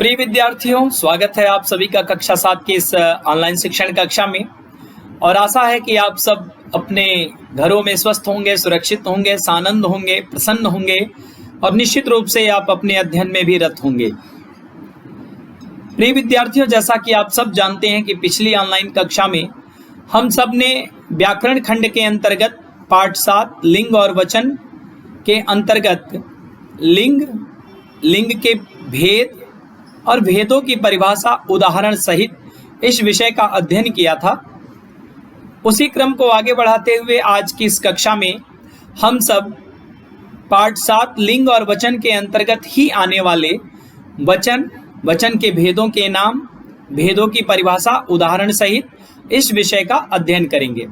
प्रिय विद्यार्थियों, स्वागत है आप सभी का कक्षा 7 की इस ऑनलाइन शिक्षण कक्षा में। और आशा है कि आप सब अपने घरों में स्वस्थ होंगे, सुरक्षित होंगे, सानंद होंगे, प्रसन्न होंगे और निश्चित रूप से आप अपने अध्ययन में भी रत होंगे। प्रिय विद्यार्थियों, जैसा कि आप सब जानते हैं कि पिछली ऑनलाइन कक्षा में हम सब ने व्याकरण खंड के अंतर्गत पाठ 7 लिंग और वचन के अंतर्गत लिंग के भेद और भेदों की परिभाषा उदाहरण सहित इस विषय का अध्ययन किया था। उसी क्रम को आगे बढ़ाते हुए आज की इस कक्षा में हम सब पाठ 7 लिंग और वचन के अंतर्गत ही आने वाले वचन के भेदों के नाम, भेदों की परिभाषा उदाहरण सहित इस विषय का अध्ययन करेंगे।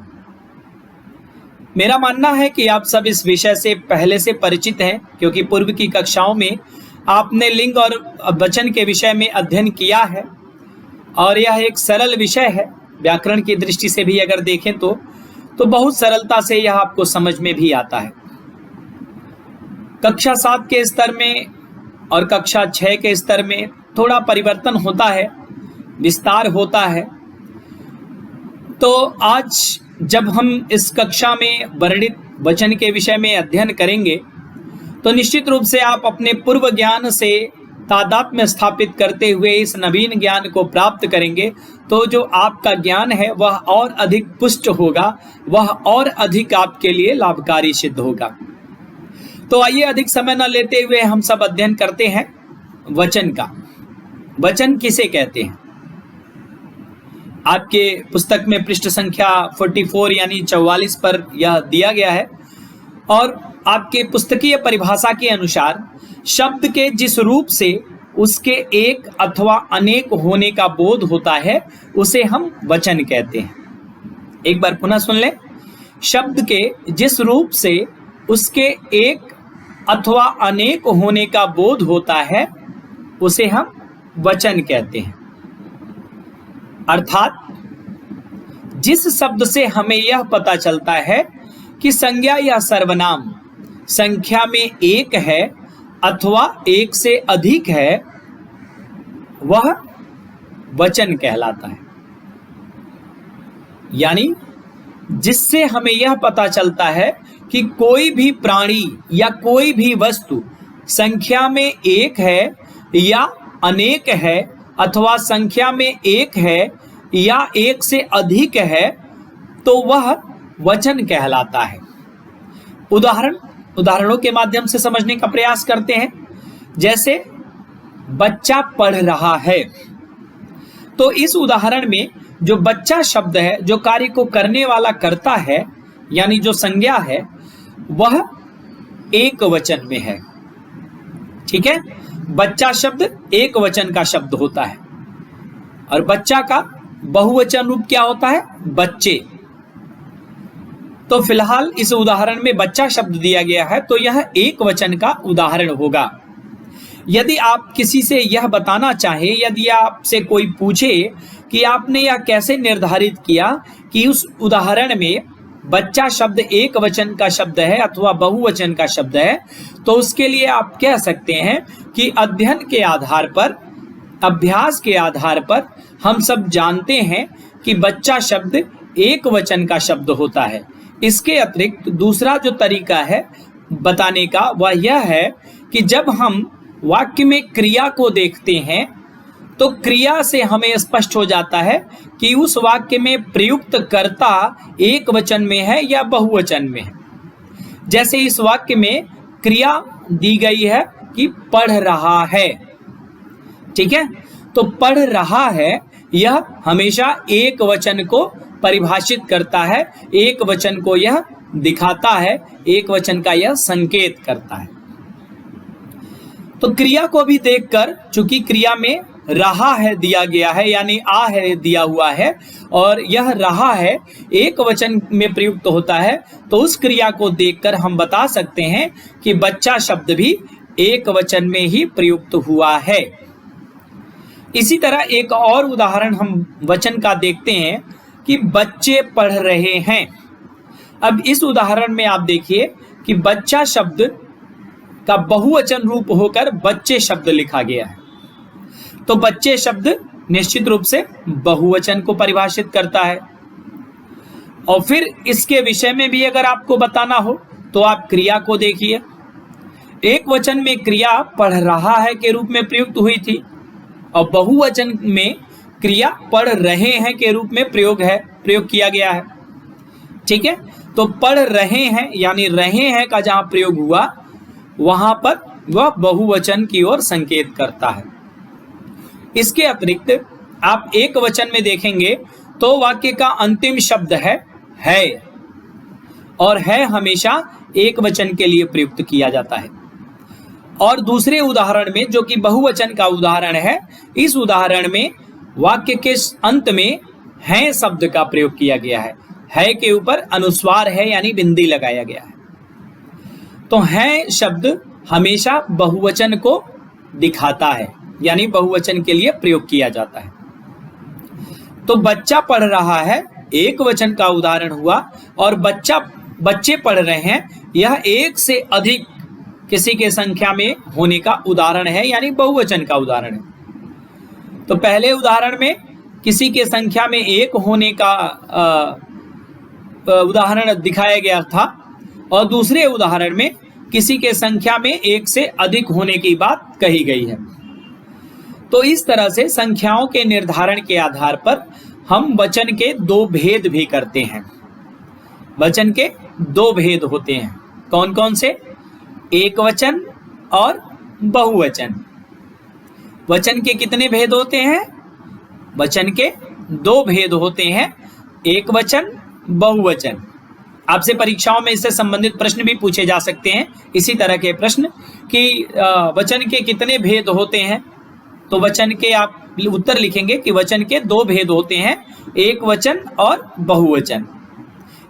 मेरा मानना है कि आप सब इस विषय से पहले से परिचित हैं, क्योंकि पूर्व की कक्षाओं में आपने लिंग और वचन के विषय में अध्ययन किया है और यह एक सरल विषय है। व्याकरण की दृष्टि से भी अगर देखें तो बहुत सरलता से यह आपको समझ में भी आता है। कक्षा 7 के स्तर में और कक्षा 6 के स्तर में थोड़ा परिवर्तन होता है, विस्तार होता है। तो आज जब हम इस कक्षा में वर्णित वचन के विषय में अध्ययन करेंगे तो निश्चित रूप से आप अपने पूर्व ज्ञान से तादात्म्य स्थापित करते हुए इस नवीन ज्ञान को प्राप्त करेंगे, तो जो आपका ज्ञान है वह और अधिक पुष्ट होगा, वह और अधिक आपके लिए लाभकारी सिद्ध होगा। तो आइए अधिक समय न लेते हुए हम सब अध्ययन करते हैं वचन का। वचन किसे कहते हैं? आपके पुस्तक में पृष्ठ संख्या 44 यानी 44 पर यह दिया गया है और आपके पुस्तकीय परिभाषा के अनुसार शब्द के जिस रूप से उसके एक अथवा अनेक होने का बोध होता है उसे हम वचन कहते हैं। एक बार पुनः सुन लें। शब्द के जिस रूप से उसके एक अथवा अनेक होने का बोध होता है उसे हम वचन कहते हैं। अर्थात जिस शब्द से हमें यह पता चलता है कि संज्ञा या सर्वनाम संख्या में एक है अथवा एक से अधिक है, वह वचन कहलाता है। यानी जिससे हमें यह पता चलता है कि कोई भी प्राणी या कोई भी वस्तु संख्या में एक है या अनेक है अथवा संख्या में एक है या एक से अधिक है, तो वह वचन कहलाता है। उदाहरणों के माध्यम से समझने का प्रयास करते हैं। जैसे बच्चा पढ़ रहा है, तो इस उदाहरण में जो बच्चा शब्द है, जो कार्य को करने वाला करता है, यानी जो संज्ञा है, वह एक वचन में है। ठीक है, बच्चा शब्द एक वचन का शब्द होता है और बच्चा का बहुवचन रूप क्या होता है? बच्चे। तो फिलहाल इस उदाहरण में बच्चा शब्द दिया गया है, तो यह एक वचन का उदाहरण होगा। यदि आप किसी से यह बताना चाहें, यदि आपसे कोई पूछे कि आपने यह कैसे निर्धारित किया कि उस उदाहरण में बच्चा शब्द एक वचन का शब्द है अथवा बहुवचन का शब्द है, तो उसके लिए आप कह सकते हैं कि अध्ययन के आधार पर, अभ्यास के आधार पर हम सब जानते हैं कि बच्चा शब्द एक वचन का शब्द होता है। इसके अतिरिक्त दूसरा जो तरीका है बताने का वह यह है कि जब हम वाक्य में क्रिया को देखते हैं तो क्रिया से हमें स्पष्ट हो जाता है कि उस वाक्य में प्रयुक्त कर्ता एक वचन में है या बहुवचन में है। जैसे इस वाक्य में क्रिया दी गई है कि पढ़ रहा है। ठीक है, तो पढ़ रहा है यह हमेशा एक वचन को परिभाषित करता है, एक वचन को यह दिखाता है, एक वचन का यह संकेत करता है। तो क्रिया को भी देखकर, चूंकि क्रिया में रहा है दिया गया है, यानी आ है दिया हुआ है और यह रहा है एक वचन में प्रयुक्त होता है, तो उस क्रिया को देखकर हम बता सकते हैं कि बच्चा शब्द भी एक वचन में ही प्रयुक्त हुआ है। इसी तरह एक और उदाहरण हम वचन का देखते हैं कि बच्चे पढ़ रहे हैं। अब इस उदाहरण में आप देखिए कि बच्चा शब्द का बहुवचन रूप होकर बच्चे शब्द लिखा गया है। तो बच्चे शब्द निश्चित रूप से बहुवचन को परिभाषित करता है। और फिर इसके विषय में भी अगर आपको बताना हो तो आप क्रिया को देखिए। एक वचन में क्रिया पढ़ रहा है के रूप में प्रयुक्त हुई थी और बहुवचन में क्रिया पढ़ रहे हैं के रूप में प्रयोग किया गया है। ठीक है, तो पढ़ रहे हैं यानी रहे हैं का जहां प्रयोग हुआ वहां पर वह बहुवचन की ओर संकेत करता है। इसके अतिरिक्त आप एक वचन में देखेंगे तो वाक्य का अंतिम शब्द है और है हमेशा एक वचन के लिए प्रयुक्त किया जाता है। और दूसरे उदाहरण में जो कि बहुवचन का उदाहरण है, इस उदाहरण में वाक्य के अंत में है शब्द का प्रयोग किया गया है के ऊपर अनुस्वार है यानी बिंदी लगाया गया है। तो है शब्द हमेशा बहुवचन को दिखाता है यानी बहुवचन के लिए प्रयोग किया जाता है। तो बच्चा पढ़ रहा है एक वचन का उदाहरण हुआ और बच्चे पढ़ रहे हैं यह एक से अधिक किसी के संख्या में होने का उदाहरण है यानी बहुवचन का उदाहरण है। तो पहले उदाहरण में किसी के संख्या में एक होने का उदाहरण दिखाया गया था और दूसरे उदाहरण में किसी के संख्या में एक से अधिक होने की बात कही गई है। तो इस तरह से संख्याओं के निर्धारण के आधार पर हम वचन के दो भेद भी करते हैं। वचन के दो भेद होते हैं, कौन कौन से? एक वचन और बहुवचन। वचन के कितने भेद होते हैं? वचन के दो भेद होते हैं, एक वचन, बहुवचन। आपसे परीक्षाओं में इससे संबंधित प्रश्न भी पूछे जा सकते हैं, इसी तरह के प्रश्न कि वचन के कितने भेद होते हैं। तो वचन के आप उत्तर लिखेंगे कि वचन के दो भेद होते हैं, एक वचन और बहुवचन।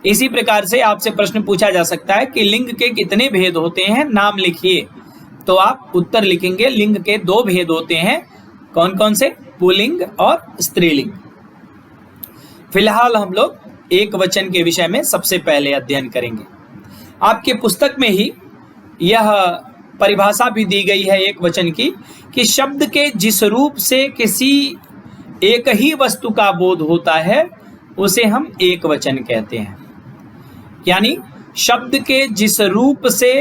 इसी प्रकार से आपसे प्रश्न पूछा जा सकता है कि लिंग के कितने भेद होते हैं, नाम लिखिए। तो आप उत्तर लिखेंगे लिंग के दो भेद होते हैं, कौन कौन से? पुल्लिंग और स्त्रीलिंग। फिलहाल हम लोग एक वचन के विषय में सबसे पहले अध्ययन करेंगे। आपके पुस्तक में ही यह परिभाषा भी दी गई है एक वचन की कि शब्द के जिस रूप से किसी एक ही वस्तु का बोध होता है उसे हम एक वचन कहते हैं। यानी शब्द के जिस रूप से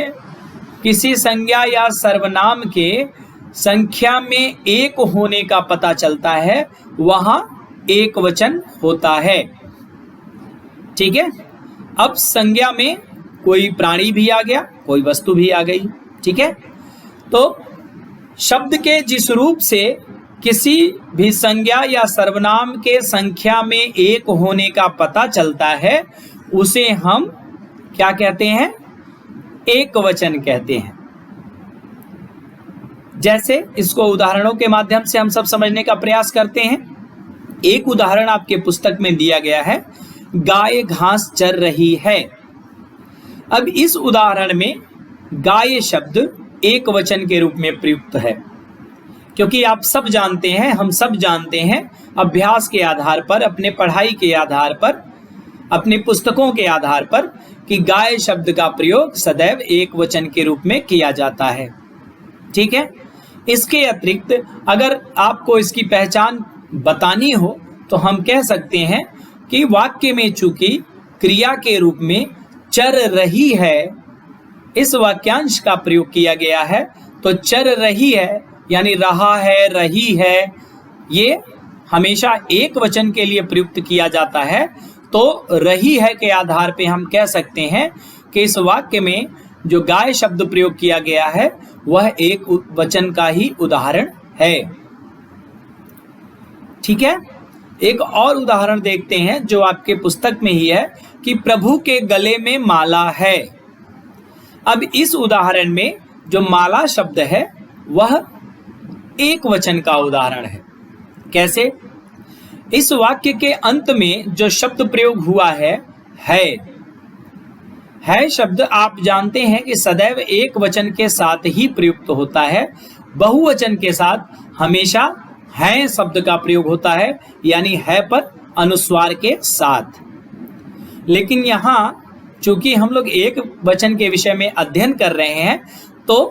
किसी संज्ञा या सर्वनाम के संख्या में एक होने का पता चलता है वहां एक वचन होता है। ठीक है, अब संज्ञा में कोई प्राणी भी आ गया, कोई वस्तु भी आ गई। ठीक है, तो शब्द के जिस रूप से किसी भी संज्ञा या सर्वनाम के संख्या में एक होने का पता चलता है उसे हम क्या कहते हैं? एक वचन कहते हैं। जैसे इसको उदाहरणों के माध्यम से हम सब समझने का प्रयास करते हैं। एक उदाहरण आपके पुस्तक में दिया गया है, गाय घास चर रही है। अब इस उदाहरण में गाय शब्द एक वचन के रूप में प्रयुक्त है, क्योंकि आप सब जानते हैं, हम सब जानते हैं अभ्यास के आधार पर, अपने पढ़ाई के आधार पर, अपने पुस्तकों के आधार पर कि गाय शब्द का प्रयोग सदैव एक वचन के रूप में किया जाता है। ठीक है, इसके अतिरिक्त अगर आपको इसकी पहचान बतानी हो तो हम कह सकते हैं कि वाक्य में चूंकि क्रिया के रूप में चर रही है इस वाक्यांश का प्रयोग किया गया है, तो चर रही है यानी रहा है, रही है, ये हमेशा एक वचन के लिए प्रयुक्त किया जाता है। तो रही है के आधार पे हम कह सकते हैं कि इस वाक्य में जो गाय शब्द प्रयोग किया गया है वह एक वचन का ही उदाहरण है। ठीक है, एक और उदाहरण देखते हैं जो आपके पुस्तक में ही है कि प्रभु के गले में माला है। अब इस उदाहरण में जो माला शब्द है वह एक वचन का उदाहरण है। कैसे? इस वाक्य के अंत में जो शब्द प्रयोग हुआ है शब्द आप जानते हैं कि सदैव एक वचन के साथ ही प्रयुक्त होता है, बहुवचन के साथ हमेशा है शब्द का प्रयोग होता है, यानी है पर अनुस्वार के साथ। लेकिन यहाँ चूंकि हम लोग एक वचन के विषय में अध्ययन कर रहे हैं, तो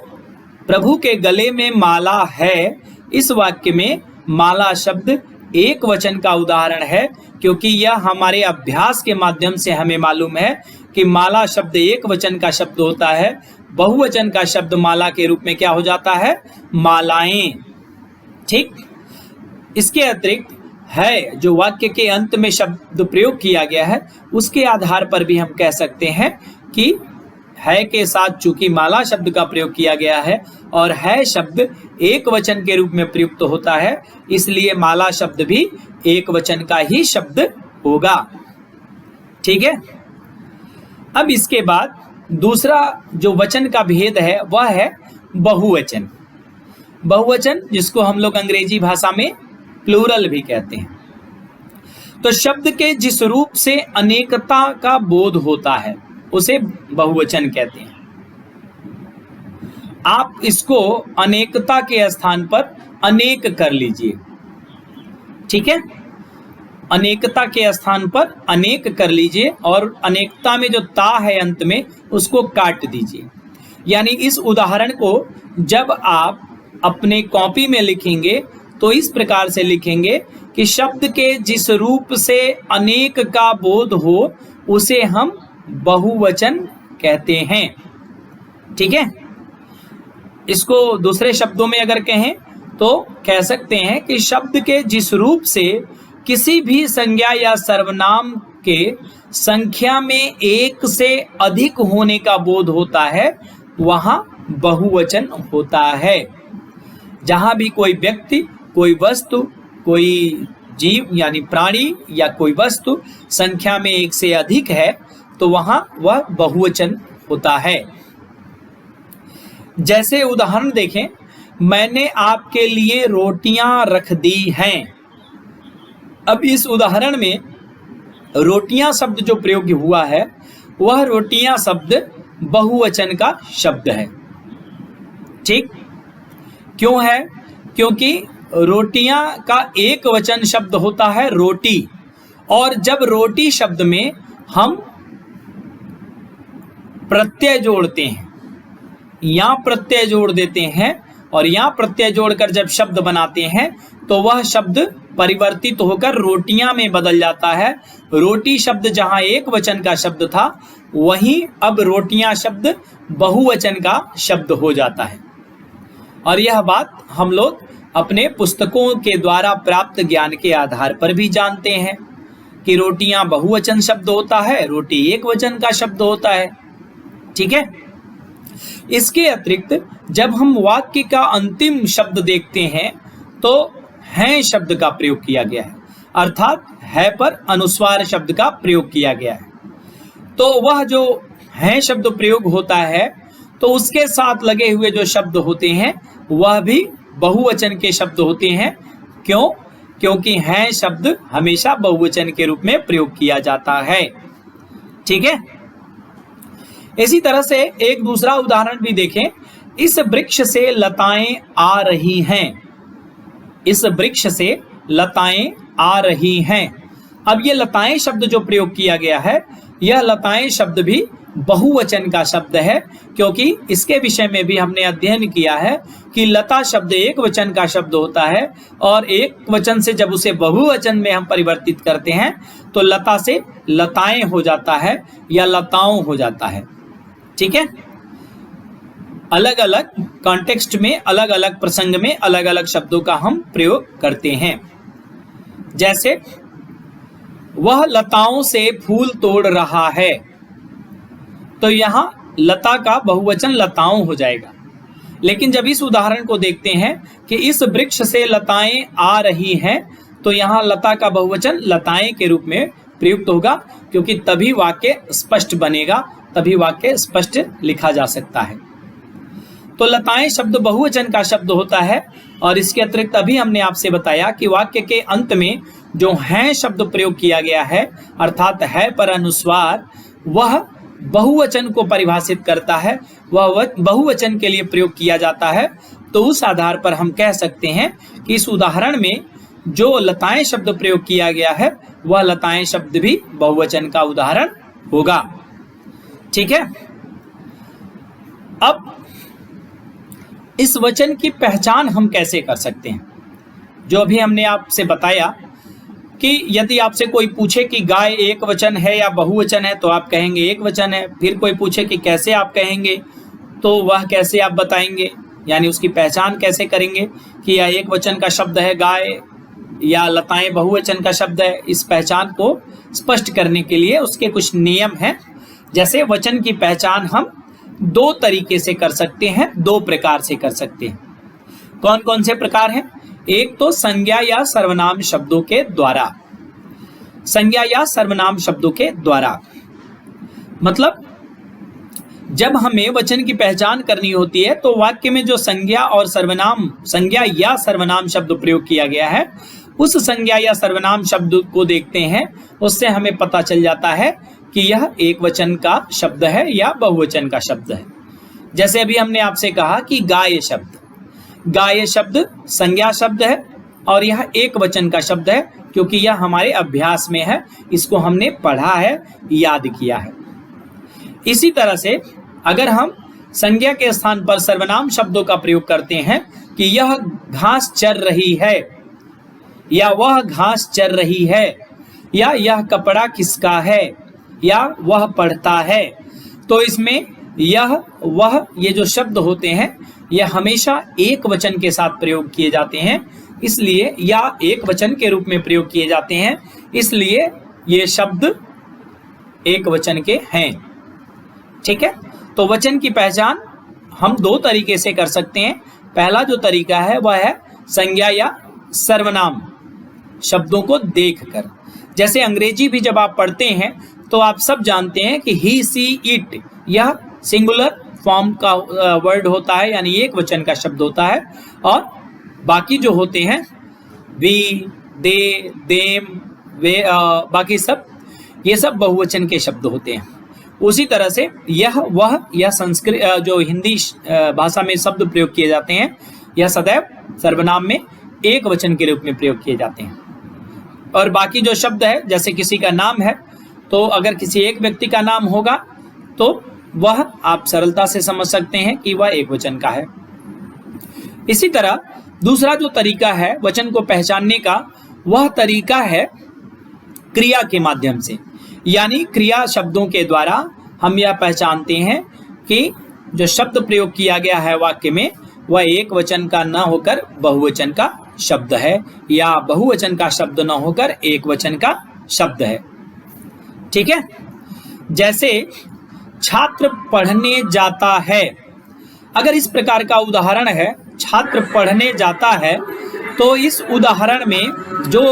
प्रभु के गले में माला है इस वाक्य में माला शब्द एक वचन का उदाहरण है, क्योंकि यह हमारे अभ्यास के माध्यम से हमें मालूम है कि माला शब्द एक वचन का शब्द होता है, बहुवचन का शब्द माला के रूप में क्या हो जाता है, मालाएं। ठीक, इसके अतिरिक्त है जो वाक्य के अंत में शब्द प्रयोग किया गया है, उसके आधार पर भी हम कह सकते हैं कि है के साथ चूंकि माला शब्द का प्रयोग किया गया है और है शब्द एक वचन के रूप में प्रयुक्त होता है, इसलिए माला शब्द भी एक वचन का ही शब्द होगा। ठीक है। अब इसके बाद दूसरा जो वचन का भेद है वह है बहुवचन। बहुवचन जिसको हम लोग अंग्रेजी भाषा में प्लूरल भी कहते हैं। तो शब्द के जिस रूप से अनेकता का बोध होता है उसे बहुवचन कहते हैं। आप इसको अनेकता के स्थान पर अनेक कर लीजिए। ठीक है, अनेकता के स्थान पर अनेक कर लीजिए और अनेकता में जो ता है अंत में उसको काट दीजिए। यानी इस उदाहरण को जब आप अपने कॉपी में लिखेंगे तो इस प्रकार से लिखेंगे कि शब्द के जिस रूप से अनेक का बोध हो उसे हम बहुवचन कहते हैं। ठीक है, इसको दूसरे शब्दों में अगर कहें तो कह सकते हैं कि शब्द के जिस रूप से किसी भी संज्ञा या सर्वनाम के संख्या में एक से अधिक होने का बोध होता है वहां बहुवचन होता है। जहां भी कोई व्यक्ति, कोई वस्तु, कोई जीव यानी प्राणी या कोई वस्तु संख्या में एक से अधिक है तो वहां वह बहुवचन होता है। जैसे उदाहरण देखें, मैंने आपके लिए रोटियां रख दी हैं। अब इस उदाहरण में रोटियां शब्द जो प्रयोग हुआ है वह रोटियां शब्द बहुवचन का शब्द है। ठीक, क्यों है? क्योंकि रोटियां का एक वचन शब्द होता है रोटी, और जब रोटी शब्द में हम प्रत्यय जोड़ते हैं, या प्रत्यय जोड़ देते हैं और या प्रत्यय जोड़कर जब शब्द बनाते हैं तो वह शब्द परिवर्तित होकर रोटियां में बदल जाता है। रोटी शब्द जहां एक वचन का शब्द था वहीं अब रोटियां शब्द बहुवचन का शब्द हो जाता है। और यह बात हम लोग अपने पुस्तकों के द्वारा प्राप्त ज्ञान के आधार पर भी जानते हैं कि रोटियां बहुवचन शब्द होता है, रोटी एक वचन का शब्द होता है। ठीक है, इसके अतिरिक्त जब हम वाक्य का अंतिम शब्द देखते हैं तो हैं शब्द का प्रयोग किया गया है, अर्थात है पर अनुस्वार शब्द का प्रयोग किया गया है। तो वह जो हैं शब्द प्रयोग होता है तो उसके साथ लगे हुए जो शब्द होते हैं वह भी बहुवचन के शब्द होते हैं। क्यों? क्योंकि हैं शब्द हमेशा बहुवचन के रूप में प्रयोग किया जाता है। ठीक है, इसी तरह से एक दूसरा उदाहरण भी देखें। इस वृक्ष से लताएं आ रही हैं। इस वृक्ष से लताएं आ रही हैं। अब ये लताएं शब्द जो प्रयोग किया गया है यह लताएं शब्द भी बहुवचन का शब्द है, क्योंकि इसके विषय में भी हमने अध्ययन किया है कि लता शब्द एक वचन का शब्द होता है और एक वचन से जब उसे बहुवचन में हम परिवर्तित करते हैं तो लता से लताएं हो जाता है या लताओं हो जाता है। ठीक है, अलग अलग कॉन्टेक्स्ट में, अलग अलग प्रसंग में अलग अलग शब्दों का हम प्रयोग करते हैं। जैसे वह लताओं से फूल तोड़ रहा है, तो यहां लता का बहुवचन लताओं हो जाएगा। लेकिन जब इस उदाहरण को देखते हैं कि इस वृक्ष से लताएं आ रही हैं, तो यहां लता का बहुवचन लताएं के रूप में प्रयुक्त होगा, क्योंकि तभी वाक्य स्पष्ट बनेगा, तभी वाक्य स्पष्ट लिखा जा सकता है। तो लताएं शब्द बहुवचन का शब्द होता है। और इसके अतिरिक्त अभी हमने आपसे बताया कि वाक्य के अंत में जो हैं शब्द प्रयोग किया गया है, अर्थात है पर अनुस्वार, वह बहुवचन को परिभाषित करता है, वह बहुवचन के लिए प्रयोग किया जाता है। तो उस आधार पर हम कह सकते हैं कि इस उदाहरण में जो लताएं शब्द प्रयोग किया गया है वह लताएं शब्द भी बहुवचन का उदाहरण होगा। ठीक है, अब इस वचन की पहचान हम कैसे कर सकते हैं? जो अभी हमने आपसे बताया कि यदि आपसे कोई पूछे कि गाय एक वचन है या बहुवचन है तो आप कहेंगे एक वचन है। फिर कोई पूछे कि कैसे आप कहेंगे, तो वह कैसे आप बताएंगे, यानी उसकी पहचान कैसे करेंगे कि यह एक वचन का शब्द है गाय या लताएं बहुवचन का शब्द है। इस पहचान को स्पष्ट करने के लिए उसके कुछ नियम हैं। जैसे वचन की पहचान हम दो तरीके से कर सकते हैं, दो प्रकार से कर सकते हैं। कौन कौन से प्रकार हैं? एक तो संज्ञा या सर्वनाम शब्दों के द्वारा। संज्ञा या सर्वनाम शब्दों के द्वारा मतलब जब हमें वचन की पहचान करनी होती है तो वाक्य में जो संज्ञा और सर्वनाम, संज्ञा या सर्वनाम शब्द प्रयोग किया गया है, उस संज्ञा या सर्वनाम शब्द को देखते हैं, उससे हमें पता चल जाता है कि यह एक वचन का शब्द है या बहुवचन का शब्द है। जैसे अभी हमने आपसे कहा कि गाय शब्द, गाय शब्द संज्ञा शब्द है और यह एक वचन का शब्द है क्योंकि यह हमारे अभ्यास में है, इसको हमने पढ़ा है, याद किया है। इसी तरह से अगर हम संज्ञा के स्थान पर सर्वनाम शब्दों का प्रयोग करते हैं कि यह घास चर रही है या वह घास चर रही है या यह कपड़ा किसका है या वह पढ़ता है, तो इसमें यह वह ये जो शब्द होते हैं यह हमेशा एक वचन के साथ प्रयोग किए जाते हैं, इसलिए या एक वचन के रूप में प्रयोग किए जाते हैं, इसलिए ये शब्द एक वचन के हैं। ठीक है, तो वचन की पहचान हम दो तरीके से कर सकते हैं। पहला जो तरीका है वह है संज्ञा या सर्वनाम शब्दों को देखकर। जैसे अंग्रेजी भी जब आप पढ़ते हैं तो आप सब जानते हैं कि ही सी इट यह सिंगुलर फॉर्म का वर्ड होता है, यानी एक वचन का शब्द होता है, और बाकी जो होते हैं वी, दे, देम, वे, बाकी सब ये सब बहुवचन के शब्द होते हैं। उसी तरह से यह वह यह संस्कृत जो हिंदी भाषा में शब्द प्रयोग किए जाते हैं यह सदैव सर्वनाम में एक वचन के रूप में प्रयोग किए जाते हैं। और बाकी जो शब्द है, जैसे किसी का नाम है तो अगर किसी एक व्यक्ति का नाम होगा तो वह आप सरलता से समझ सकते हैं कि वह एक वचन का है। इसी तरह दूसरा जो तरीका है वचन को पहचानने का, वह तरीका है क्रिया के माध्यम से, यानी क्रिया शब्दों के द्वारा हम यह पहचानते हैं कि जो शब्द प्रयोग किया गया है वाक्य में वह एक वचन का न होकर बहुवचन का शब्द है या बहुवचन का शब्द न होकर एक वचन का शब्द है। ठीक है, जैसे छात्र पढ़ने जाता है, अगर इस प्रकार का उदाहरण है छात्र पढ़ने जाता है, तो इस उदाहरण में जो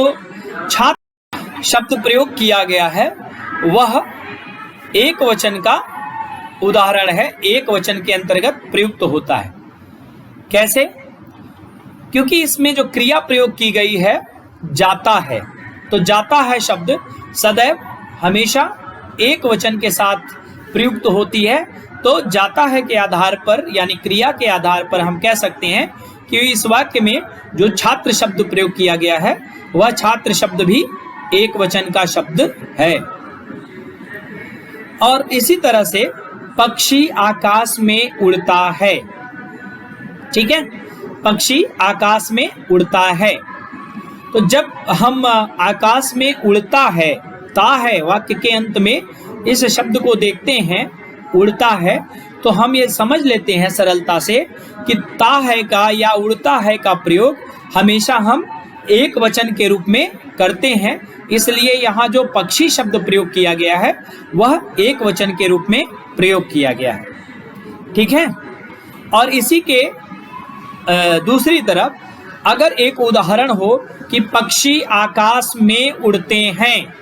छात्र शब्द प्रयोग किया गया है वह एक वचन का उदाहरण है, एक वचन के अंतर्गत प्रयुक्त होता है। कैसे? क्योंकि इसमें जो क्रिया प्रयोग की गई है जाता है, तो जाता है शब्द सदैव हमेशा एक वचन के साथ प्रयुक्त होती है। तो जाता है के आधार पर यानी क्रिया के आधार पर हम कह सकते हैं कि इस वाक्य में जो छात्र शब्द प्रयोग किया गया है वह छात्र शब्द भी एक वचन का शब्द है। और इसी तरह से पक्षी आकाश में उड़ता है। ठीक है, पक्षी आकाश में उड़ता है, तो जब हम आकाश में उड़ता है, ता है वाक्य के अंत में, इस शब्द को देखते हैं उड़ता है, तो हम ये समझ लेते हैं सरलता से कि ता है का या उड़ता है का प्रयोग हमेशा हम एक वचन के रूप में करते हैं, इसलिए यहाँ जो पक्षी शब्द प्रयोग किया गया है वह एक वचन के रूप में प्रयोग किया गया है। ठीक है, और इसी के दूसरी तरफ अगर एक उदाहरण हो कि पक्षी आकाश में उड़ते हैं,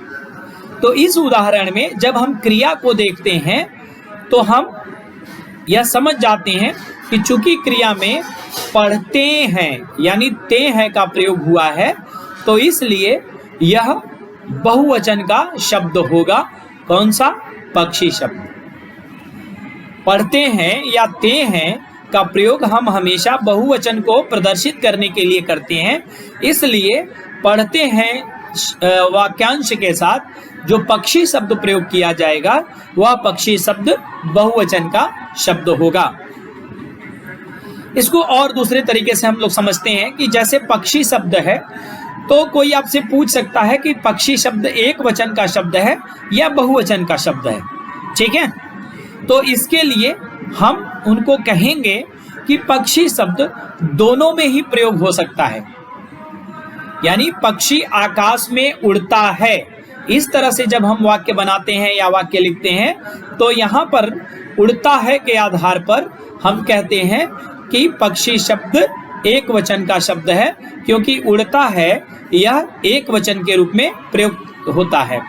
तो इस उदाहरण में जब हम क्रिया को देखते हैं तो हम यह समझ जाते हैं कि चूंकि क्रिया में पढ़ते हैं यानी ते हैं का प्रयोग हुआ है, तो इसलिए यह बहुवचन का शब्द होगा। कौन सा? पक्षी शब्द। पढ़ते हैं या ते हैं का प्रयोग हम हमेशा बहुवचन को प्रदर्शित करने के लिए करते हैं, इसलिए पढ़ते हैं वाक्यांश के साथ जो पक्षी शब्द प्रयोग किया जाएगा वह पक्षी शब्द बहुवचन का शब्द होगा। इसको और दूसरे तरीके से हम लोग समझते हैं कि जैसे पक्षी शब्द है, तो कोई आपसे पूछ सकता है कि पक्षी शब्द एक वचन का शब्द है या बहुवचन का शब्द है, ठीक है। तो इसके लिए हम उनको कहेंगे कि पक्षी शब्द दोनों में ही प्रयोग हो सकता है, यानी पक्षी आकाश में उड़ता है, इस तरह से जब हम वाक्य बनाते हैं या वाक्य लिखते हैं तो यहाँ पर उड़ता है के आधार पर हम कहते हैं कि पक्षी शब्द एक वचन का शब्द है, क्योंकि उड़ता है यह एक वचन के रूप में प्रयुक्त होता है।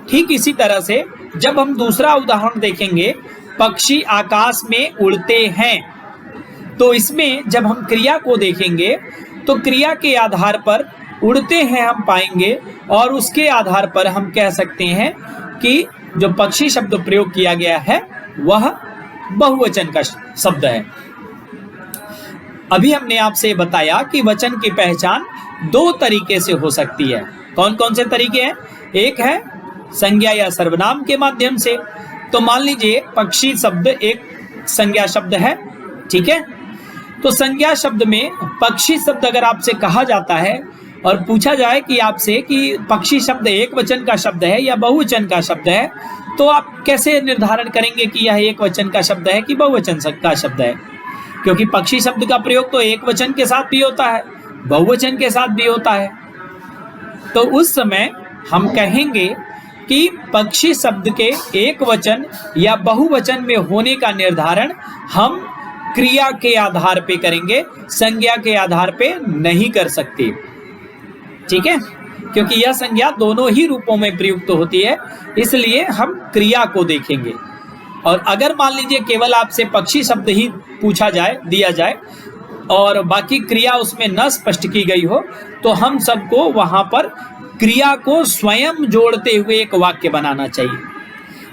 ठीक इसी तरह से जब हम दूसरा उदाहरण देखेंगे, पक्षी आकाश में उड़ते हैं, तो इसमें जब हम क्रिया को देखेंगे तो क्रिया के आधार पर उड़ते हैं हम पाएंगे, और उसके आधार पर हम कह सकते हैं कि जो पक्षी शब्द प्रयोग किया गया है वह बहुवचन का शब्द है। अभी हमने आपसे बताया कि वचन की पहचान दो तरीके से हो सकती है। कौन कौन से तरीके हैं? एक है संज्ञा या सर्वनाम के माध्यम से। तो मान लीजिए पक्षी शब्द एक संज्ञा शब्द है, ठीक है। तो संज्ञा शब्द में पक्षी शब्द अगर आपसे कहा जाता है और पूछा जाए कि आपसे कि पक्षी शब्द एक वचन का शब्द है या बहुवचन का शब्द है, तो आप कैसे निर्धारण करेंगे कि यह एक वचन का शब्द है कि बहुवचन का शब्द है? क्योंकि पक्षी शब्द का प्रयोग तो एक वचन के साथ भी होता है, बहुवचन के साथ भी होता है। तो उस समय हम कहेंगे कि पक्षी शब्द के एक वचन या बहुवचन में होने का निर्धारण हम क्रिया के आधार पे करेंगे, संज्ञा के आधार पे नहीं कर सकते, ठीक है। क्योंकि यह संज्ञा दोनों ही रूपों में प्रयुक्त होती है, इसलिए हम क्रिया को देखेंगे। और अगर मान लीजिए केवल आपसे पक्षी शब्द ही पूछा जाए, दिया जाए, और बाकी क्रिया उसमें न स्पष्ट की गई हो, तो हम सबको वहां पर क्रिया को स्वयं जोड़ते हुए एक वाक्य बनाना चाहिए।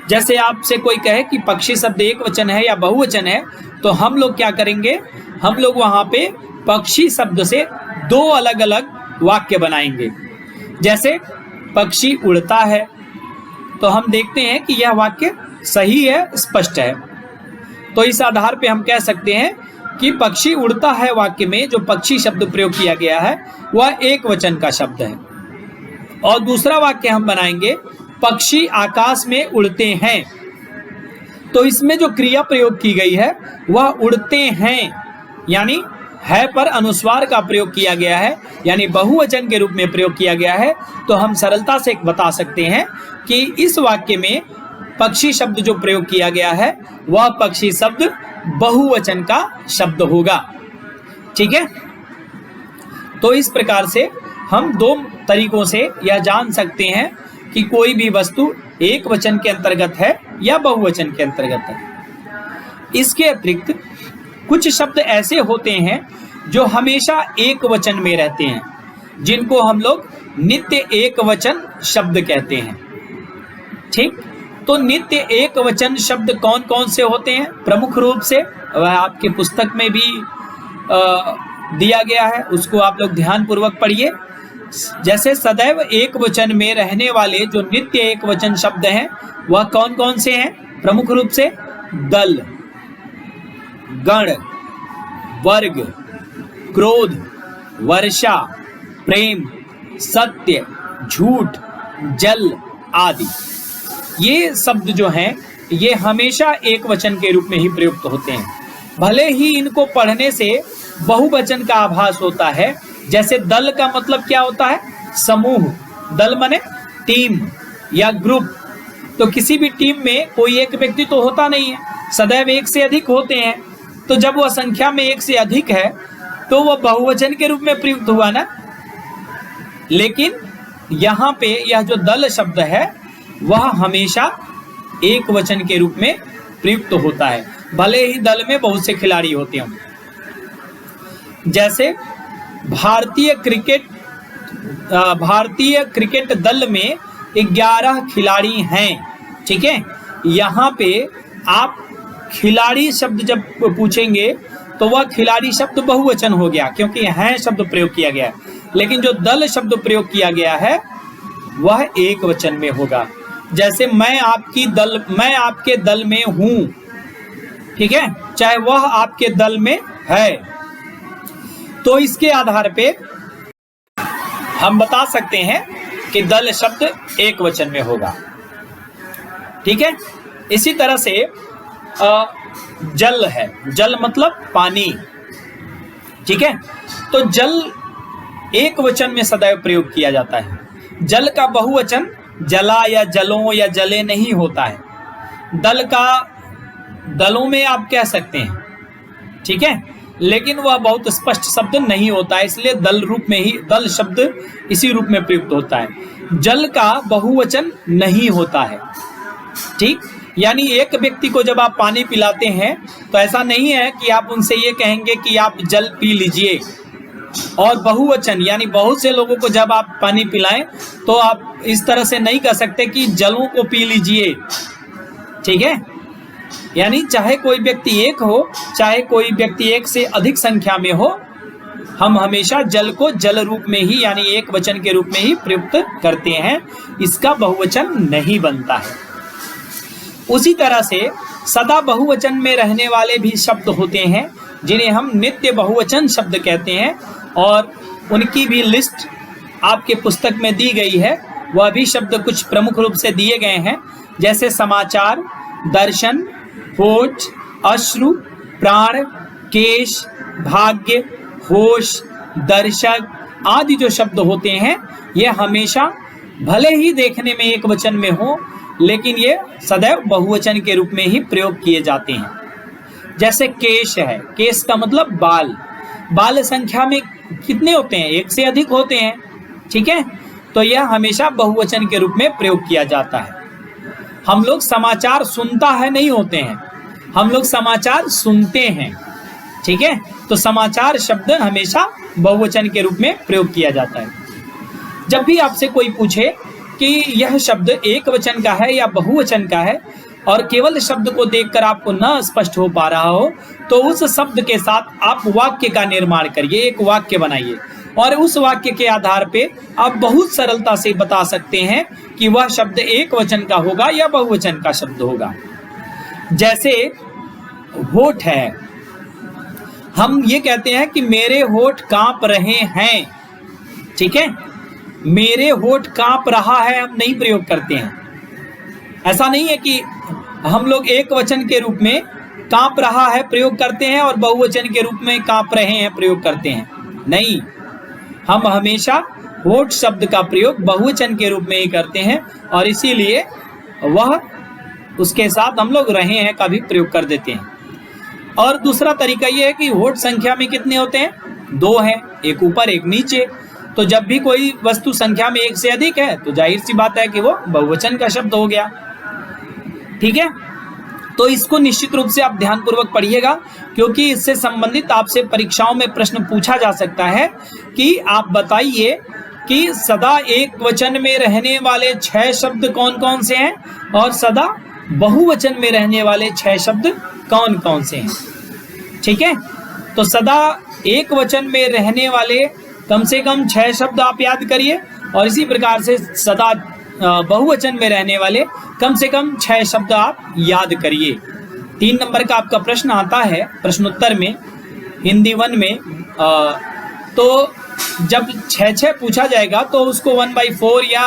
जैसे आपसे कोई कहे कि पक्षी शब्द एक वचन है या बहुवचन है, तो हम लोग क्या करेंगे, हम लोग वहां पे पक्षी शब्द से दो अलग अलग वाक्य बनाएंगे। जैसे पक्षी उड़ता है, तो हम देखते हैं कि यह वाक्य सही है, स्पष्ट है, तो इस आधार पे हम कह सकते हैं कि पक्षी उड़ता है वाक्य में जो पक्षी शब्द प्रयोग किया गया है वह एक वचन का शब्द है। और दूसरा वाक्य हम बनाएंगे पक्षी आकाश में उड़ते हैं, तो इसमें जो क्रिया प्रयोग की गई है वह उड़ते हैं, यानी है पर अनुस्वार का प्रयोग किया गया है, यानी बहुवचन के रूप में प्रयोग किया गया है। तो हम सरलता से बता सकते हैं कि इस वाक्य में पक्षी शब्द जो प्रयोग किया गया है वह पक्षी शब्द बहुवचन का शब्द होगा, ठीक है। तो इस प्रकार से हम दो तरीकों से यह जान सकते हैं कि कोई भी वस्तु एक वचन के अंतर्गत है या बहुवचन के अंतर्गत है। इसके अतिरिक्त कुछ शब्द ऐसे होते हैं जो हमेशा एक वचन में रहते हैं, जिनको हम लोग नित्य एक वचन शब्द कहते हैं, ठीक। तो नित्य एक वचन शब्द कौन कौन से होते हैं? प्रमुख रूप से वह आपके पुस्तक में भी दिया गया है, उसको आप लोग ध्यान पूर्वक पढ़िए। जैसे सदैव एक वचन में रहने वाले जो नित्य एक वचन शब्द हैं वह कौन कौन से हैं? प्रमुख रूप से दल, गण, वर्ग, क्रोध, वर्षा, प्रेम, सत्य, झूठ, जल आदि। ये शब्द जो हैं ये हमेशा एक वचन के रूप में ही प्रयुक्त होते हैं, भले ही इनको पढ़ने से बहुवचन का आभास होता है। जैसे दल का मतलब क्या होता है? समूह। दल माने टीम या ग्रुप। तो किसी भी टीम में कोई एक व्यक्ति तो होता नहीं है, सदैव एक से अधिक होते हैं। तो जब वह संख्या में एक से अधिक है तो वह बहुवचन के रूप में प्रयुक्त हुआ ना। लेकिन यहाँ पे यह जो दल शब्द है वह हमेशा एक वचन के रूप में प्रयुक्त होता है, भले ही दल में बहुत से खिलाड़ी होते हों। जैसे भारतीय क्रिकेट दल में 11 खिलाड़ी हैं, ठीक है। यहाँ पे आप खिलाड़ी शब्द जब पूछेंगे तो वह खिलाड़ी शब्द बहुवचन हो गया, क्योंकि हैं शब्द प्रयोग किया गया है। लेकिन जो दल शब्द प्रयोग किया गया है वह एक वचन में होगा। जैसे मैं आपके दल में हूं, ठीक है। चाहे वह आपके दल में है। तो इसके आधार पे हम बता सकते हैं कि दल शब्द एक वचन में होगा। ठीक है। इसी तरह से जल है, जल मतलब पानी। ठीक है। तो जल एक वचन में सदैव प्रयोग किया जाता है। जल का बहुवचन जला या जलों या जले नहीं होता है। दल का दलों में आप कह सकते हैं, ठीक है, लेकिन वह बहुत स्पष्ट शब्द नहीं होता है, इसलिए दल रूप में ही, दल शब्द इसी रूप में प्रयुक्त होता है। जल का बहुवचन नहीं होता है। ठीक, यानी एक व्यक्ति को जब आप पानी पिलाते हैं तो ऐसा नहीं है कि आप उनसे ये कहेंगे कि आप जल पी लीजिए। और बहुवचन यानी बहुत से लोगों को जब आप पानी पिलाएं तो आप इस तरह से नहीं कह सकते कि जलों को पी लीजिए। ठीक है। यानी चाहे कोई व्यक्ति एक हो, चाहे कोई व्यक्ति एक से अधिक संख्या में हो, हम हमेशा जल को जल रूप में ही यानी एक वचन के रूप में ही प्रयुक्त करते हैं। इसका बहुवचन नहीं बनता है। उसी तरह से सदा बहुवचन में रहने वाले भी शब्द होते हैं जिन्हें हम नित्य बहुवचन शब्द कहते हैं, और उनकी भी लिस्ट आपके पुस्तक में दी गई है। वह भी शब्द कुछ प्रमुख रूप से दिए गए हैं, जैसे समाचार, दर्शन, होठ, अश्रु, प्राण, केश, भाग्य, होश, दर्शक आदि जो शब्द होते हैं ये हमेशा भले ही देखने में एक वचन में हो, लेकिन ये सदैव बहुवचन के रूप में ही प्रयोग किए जाते हैं। जैसे केश है, केश का मतलब बाल। बाल संख्या में कितने होते हैं? एक से अधिक होते हैं। ठीक है। तो यह हमेशा बहुवचन के रूप में प्रयोग किया जाता है। हम लोग समाचार सुनता है नहीं होते हैं, हम लोग समाचार सुनते हैं। ठीक है। तो समाचार शब्द हमेशा बहुवचन के रूप में प्रयोग किया जाता है। जब भी आपसे कोई पूछे कि यह शब्द एक वचन का है या बहुवचन का है, और केवल शब्द को देखकर आपको न स्पष्ट हो पा रहा हो, तो उस शब्द के साथ आप वाक्य का निर्माण करिए, एक वाक्य बनाइए, और उस वाक्य के आधार पे आप बहुत सरलता से बता सकते हैं कि वह शब्द एक वचन का होगा या बहुवचन का शब्द होगा। जैसे होठ है, हम ये कहते हैं कि मेरे होठ कांप रहे हैं। ठीक है। मेरे होठ कांप रहा है हम नहीं प्रयोग करते हैं। ऐसा नहीं है कि हम लोग एक वचन के रूप में कांप रहा है प्रयोग करते हैं और बहुवचन के रूप में कांप रहे हैं प्रयोग करते हैं। नहीं, हम हमेशा होठ शब्द का प्रयोग बहुवचन के रूप में ही करते हैं, और इसीलिए वह उसके साथ हम लोग रहे हैं का भी प्रयोग कर देते हैं। और दूसरा तरीका यह है कि होठ संख्या में कितने होते हैं? 2 हैं, एक ऊपर एक नीचे। तो जब भी कोई वस्तु संख्या में एक से अधिक है तो जाहिर सी बात है कि वो बहुवचन का शब्द हो गया। ठीक है। तो इसको निश्चित रूप से आप ध्यानपूर्वक पढ़िएगा, क्योंकि इससे संबंधित आपसे परीक्षाओं में प्रश्न पूछा जा सकता है कि आप बताइए कि सदा एक वचन में रहने वाले 6 शब्द कौन कौन से हैं और सदा बहुवचन में रहने वाले 6 शब्द कौन कौन से हैं। ठीक है। तो सदा एक वचन में रहने वाले कम से कम 6 शब्द आप याद करिए, और इसी प्रकार से सदा बहुवचन में रहने वाले कम से कम 6 शब्द आप याद करिए। 3 नंबर का आपका प्रश्न आता है प्रश्नोत्तर में, हिंदी 1 में। तो जब 6 पूछा जाएगा तो उसको 1/4 या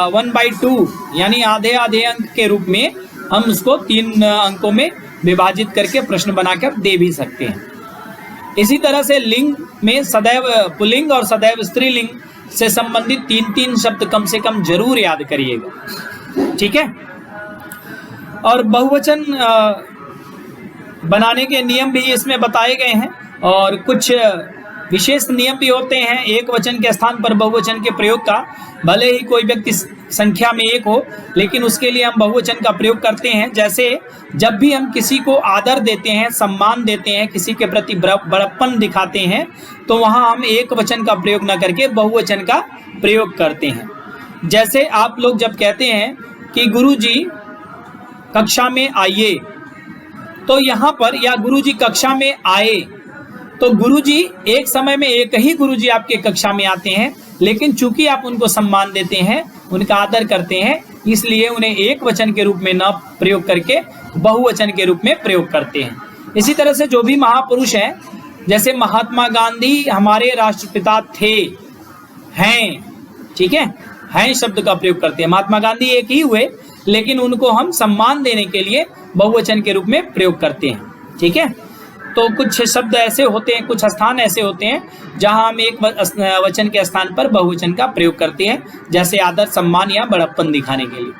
1/2 यानी आधे आधे अंक के रूप में हम उसको 3 अंकों में विभाजित करके प्रश्न बनाकर दे भी सकते हैं। इसी तरह से लिंग में सदैव पुल्लिंग और सदैव स्त्रीलिंग से संबंधित 3-3 शब्द कम से कम जरूर याद करिएगा। ठीक है। और बहुवचन बनाने के नियम भी इसमें बताए गए हैं, और कुछ विशेष नियम भी होते हैं एक वचन के स्थान पर बहुवचन के प्रयोग का। भले ही कोई व्यक्ति संख्या में एक हो, लेकिन उसके लिए हम बहुवचन का प्रयोग करते हैं। जैसे जब भी हम किसी को आदर देते हैं, सम्मान देते हैं, किसी के प्रति बड़प्पन दिखाते हैं, तो वहाँ हम एक वचन का प्रयोग न करके बहुवचन का प्रयोग करते हैं। जैसे आप लोग जब कहते हैं कि गुरुजी कक्षा में आइए, तो यहाँ पर या गुरुजी कक्षा में आए, तो गुरुजी एक समय में एक ही गुरुजी आपके कक्षा में आते हैं, लेकिन चूंकि आप उनको सम्मान देते हैं, उनका आदर करते हैं, इसलिए उन्हें एक वचन के रूप में न प्रयोग करके बहुवचन के रूप में प्रयोग करते हैं। इसी तरह से जो भी महापुरुष हैं, जैसे महात्मा गांधी हमारे राष्ट्रपिता थे, हैं, ठीक है शब्द का प्रयोग करते हैं। महात्मा गांधी एक ही हुए, लेकिन उनको हम सम्मान देने के लिए बहुवचन के रूप में प्रयोग करते हैं, ठीक है। तो कुछ शब्द ऐसे होते हैं, कुछ स्थान ऐसे होते हैं जहां हम एक वचन के स्थान पर बहुवचन का प्रयोग करते हैं, जैसे आदर, सम्मान या बड़प्पन दिखाने के लिए।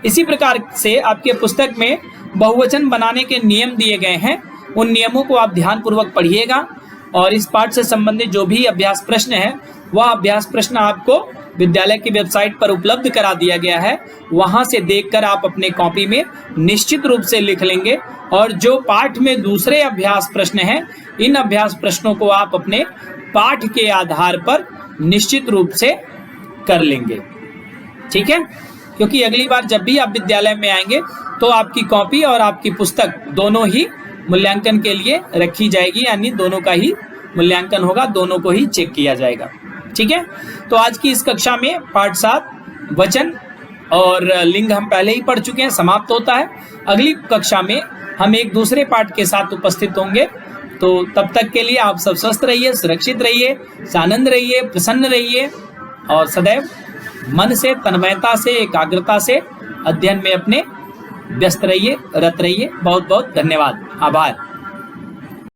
इसी प्रकार से आपके पुस्तक में बहुवचन बनाने के नियम दिए गए हैं, उन नियमों को आप ध्यानपूर्वक पढ़िएगा। और इस पाठ से संबंधित जो भी अभ्यास प्रश्न है, वह अभ्यास प्रश्न आपको विद्यालय की वेबसाइट पर उपलब्ध करा दिया गया है, वहां से देखकर आप अपने कॉपी में निश्चित रूप से लिख लेंगे। और जो पाठ में दूसरे अभ्यास प्रश्न हैं, इन अभ्यास प्रश्नों को आप अपने पाठ के आधार पर निश्चित रूप से कर लेंगे, ठीक है। क्योंकि अगली बार जब भी आप विद्यालय में आएंगे तो आपकी कॉपी और आपकी पुस्तक दोनों ही मूल्यांकन के लिए रखी जाएगी, यानी दोनों का ही मूल्यांकन होगा, दोनों को ही चेक किया जाएगा, ठीक है। तो आज की इस कक्षा में पाठ 7 वचन और लिंग हम पहले ही पढ़ चुके हैं, समाप्त होता है। अगली कक्षा में हम एक दूसरे पाठ के साथ उपस्थित होंगे। तो तब तक के लिए आप सब स्वस्थ रहिए, सुरक्षित रहिए, आनंद रहिए, प्रसन्न रहिए और सदैव मन से, तन्मयता से, एकाग्रता से अध्ययन में अपने व्यस्त रहिए, रत रहिए। बहुत बहुत धन्यवाद, आभार।